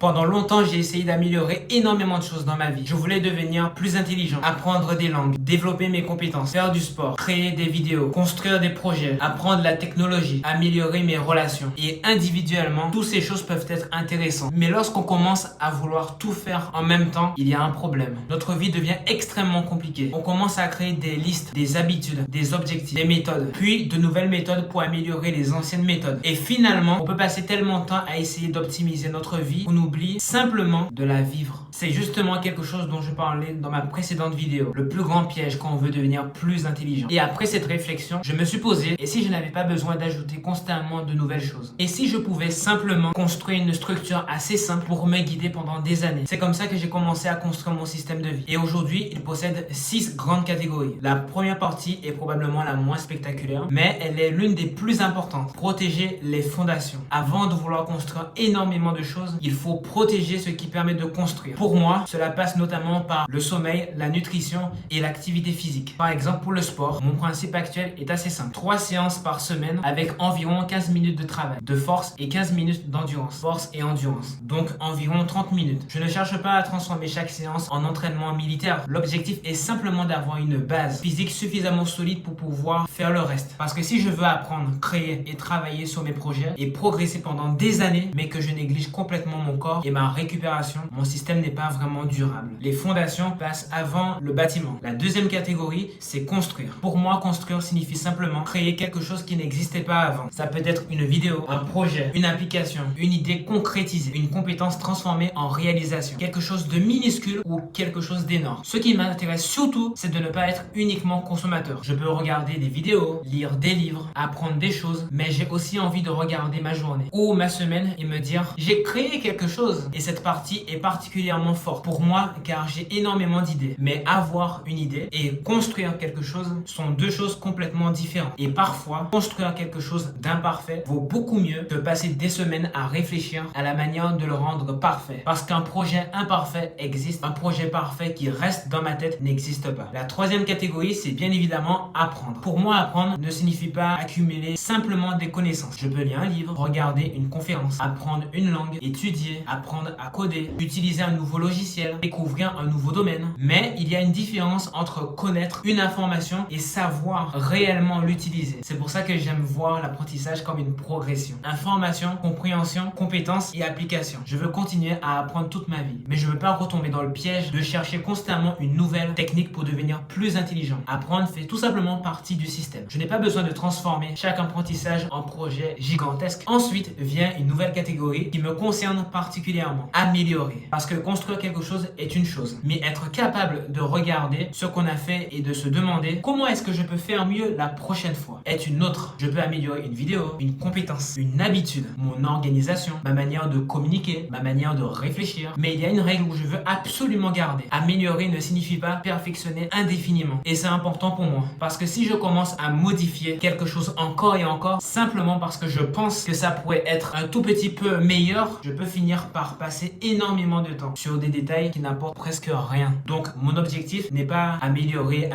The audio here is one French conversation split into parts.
Pendant longtemps, j'ai essayé d'améliorer énormément de choses dans ma vie. Je voulais devenir plus intelligent, apprendre des langues, développer mes compétences, faire du sport, créer des vidéos, construire des projets, apprendre la technologie, améliorer mes relations. Et individuellement, toutes ces choses peuvent être intéressantes. Mais lorsqu'on commence à vouloir tout faire en même temps, il y a un problème. Notre vie devient extrêmement compliquée. On commence à créer des listes, des habitudes, des objectifs, des méthodes, puis de nouvelles méthodes pour améliorer les anciennes méthodes. Et finalement, on peut passer tellement de temps à essayer d'optimiser notre vie qu'on oublie simplement de la vivre. C'est justement quelque chose dont je parlais dans ma précédente vidéo. Le plus grand piège quand on veut devenir plus intelligent. Et après cette réflexion, je me suis posé, et si je n'avais pas besoin d'ajouter constamment de nouvelles choses? Et si je pouvais simplement construire une structure assez simple pour me guider pendant des années? C'est comme ça que j'ai commencé à construire mon système de vie. Et aujourd'hui, il possède 6 grandes catégories. La première partie est probablement la moins spectaculaire, mais elle est l'une des plus importantes. Protéger les fondations. Avant de vouloir construire énormément de choses, il faut protéger ce qui permet de construire. Pour moi, cela passe notamment par le sommeil, la nutrition et l'activité physique. Par exemple, pour le sport, mon principe actuel est assez simple. 3 séances par semaine avec environ 15 minutes de travail, de force et 15 minutes d'endurance. Force et endurance. Donc environ 30 minutes. Je ne cherche pas à transformer chaque séance en entraînement militaire. L'objectif est simplement d'avoir une base physique suffisamment solide pour pouvoir faire le reste. Parce que si je veux apprendre, créer et travailler sur mes projets et progresser pendant des années, mais que je néglige complètement mon corps et ma récupération, mon système n'est pas vraiment durable. Les fondations passent avant le bâtiment. La deuxième catégorie, c'est construire. Pour moi, construire signifie simplement créer quelque chose qui n'existait pas avant. Ça peut être une vidéo, un projet, une application, une idée concrétisée, une compétence transformée en réalisation, quelque chose de minuscule ou quelque chose d'énorme. Ce qui m'intéresse surtout, c'est de ne pas être uniquement consommateur. Je peux regarder des vidéos, lire des livres, apprendre des choses, mais j'ai aussi envie de regarder ma journée ou ma semaine et me dire, j'ai créé quelque chose. Et cette partie est particulièrement forte pour moi car j'ai énormément d'idées. Mais avoir une idée et construire quelque chose sont deux choses complètement différentes. Et parfois, construire quelque chose d'imparfait vaut beaucoup mieux que passer des semaines à réfléchir à la manière de le rendre parfait. Parce qu'un projet imparfait existe, un projet parfait qui reste dans ma tête n'existe pas. La troisième catégorie, c'est bien évidemment apprendre. Pour moi, apprendre ne signifie pas accumuler simplement des connaissances. Je peux lire un livre, regarder une conférence, apprendre une langue, étudier, apprendre à coder, utiliser un nouveau logiciel, découvrir un nouveau domaine. Mais il y a une différence entre connaître une information et savoir réellement l'utiliser. C'est pour ça que j'aime voir l'apprentissage comme une progression. Information, compréhension, compétence et application. Je veux continuer à apprendre toute ma vie, mais je ne veux pas retomber dans le piège de chercher constamment une nouvelle technique pour devenir plus intelligent. Apprendre fait tout simplement partie du système. Je n'ai pas besoin de transformer chaque apprentissage en projet gigantesque. Ensuite vient une nouvelle catégorie qui me concerne particulièrement. Améliorer. Parce que construire quelque chose est une chose, mais être capable de regarder ce qu'on a fait et de se demander comment est-ce que je peux faire mieux la prochaine fois est une autre. Je peux améliorer une vidéo, une compétence, une habitude, mon organisation, ma manière de communiquer, ma manière de réfléchir. Mais il y a une règle où je veux absolument garder. Améliorer ne signifie pas perfectionner indéfiniment. Et c'est important pour moi. Parce que si je commence à modifier quelque chose encore et encore, simplement parce que je pense que ça pourrait être un tout petit peu meilleur, je peux finir par passer énormément de temps sur des détails qui n'apportent presque rien. Donc mon objectif n'est pas améliorer,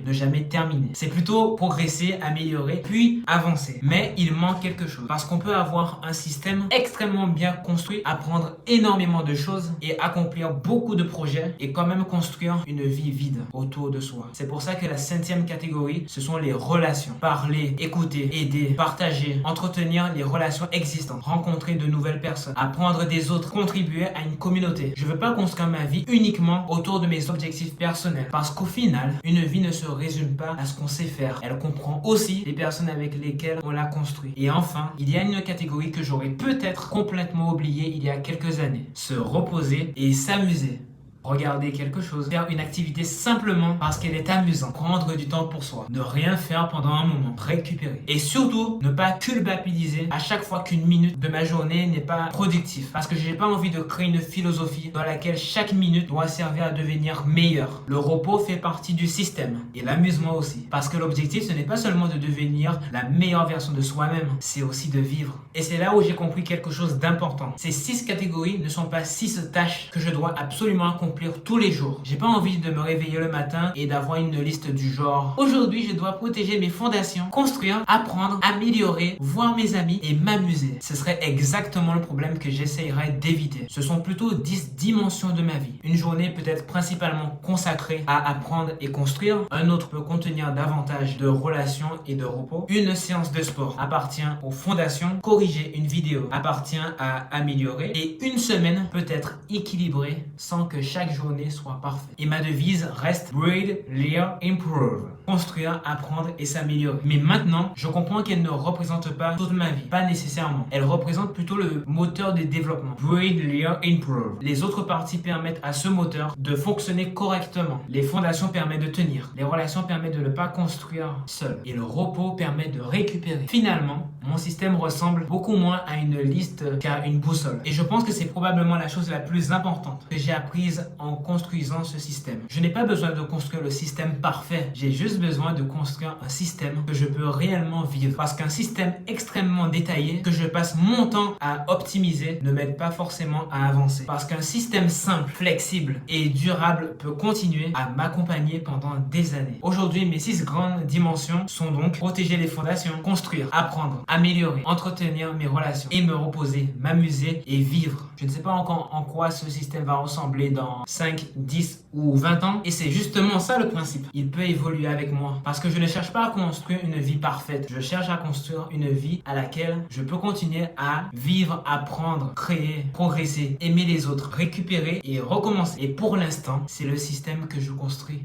ne jamais terminer. C'est plutôt progresser, améliorer, puis avancer. Mais il manque quelque chose. Parce qu'on peut avoir un système extrêmement bien construit, apprendre énormément de choses et accomplir beaucoup de projets et quand même construire une vie vide autour de soi. C'est pour ça que la 5e catégorie, ce sont les relations. Parler, écouter, aider, partager, entretenir les relations existantes, rencontrer de nouvelles personnes, apprendre des autres, contribuer à une communauté. Je veux pas construire ma vie uniquement autour de mes objectifs personnels parce qu'au final, une vie ne se résume pas à ce qu'on sait faire. Elle comprend aussi les personnes avec lesquelles on l'a construit. Et enfin, il y a une catégorie que j'aurais peut-être complètement oubliée il y a quelques années. Se reposer et s'amuser. Regarder quelque chose, faire une activité simplement parce qu'elle est amusante, prendre du temps pour soi, ne rien faire pendant un moment, récupérer. Et surtout, ne pas culpabiliser à chaque fois qu'une minute de ma journée n'est pas productive. Parce que j'ai pas envie de créer une philosophie dans laquelle chaque minute doit servir à devenir meilleur. Le repos fait partie du système et l'amusement aussi. Parce que l'objectif, ce n'est pas seulement de devenir la meilleure version de soi-même, c'est aussi de vivre. Et c'est là où j'ai compris quelque chose d'important. Ces 6 catégories ne sont pas 6 tâches que je dois absolument accomplir accomplir tous les jours. J'ai pas envie de me réveiller le matin et d'avoir une liste du genre aujourd'hui je dois protéger mes fondations, construire, apprendre, améliorer, voir mes amis et m'amuser. Ce serait exactement le problème que j'essayerais d'éviter. Ce sont plutôt 10 dimensions de ma vie. Une journée peut être principalement consacrée à apprendre et construire. Un autre peut contenir davantage de relations et de repos. Une séance de sport appartient aux fondations. Corriger une vidéo appartient à améliorer. Et une semaine peut être équilibrée sans que chaque journée soit parfaite. Et ma devise reste Build, Learn, Improve. Construire, apprendre et s'améliorer. Mais maintenant, je comprends qu'elle ne représente pas toute ma vie. Pas nécessairement. Elle représente plutôt le moteur de développement. Build, Learn, Improve. Les autres parties permettent à ce moteur de fonctionner correctement. Les fondations permettent de tenir. Les relations permettent de ne pas construire seul. Et le repos permet de récupérer. Finalement, mon système ressemble beaucoup moins à une liste qu'à une boussole. Et je pense que c'est probablement la chose la plus importante que j'ai apprise en construisant ce système. Je n'ai pas besoin de construire le système parfait. J'ai juste besoin de construire un système que je peux réellement vivre. Parce qu'un système extrêmement détaillé que je passe mon temps à optimiser ne m'aide pas forcément à avancer. Parce qu'un système simple, flexible et durable peut continuer à m'accompagner pendant des années. Aujourd'hui, mes 6 grandes dimensions sont donc protéger les fondations, construire, apprendre, améliorer, entretenir mes relations et me reposer, m'amuser et vivre. Je ne sais pas encore en quoi ce système va ressembler dans 5, 10 ou 20 ans et c'est justement ça le principe. Il peut évoluer avec moi parce que je ne cherche pas à construire une vie parfaite. Je cherche à construire une vie à laquelle je peux continuer à vivre, apprendre, créer, progresser, aimer les autres, récupérer et recommencer. Et pour l'instant, c'est le système que je construis.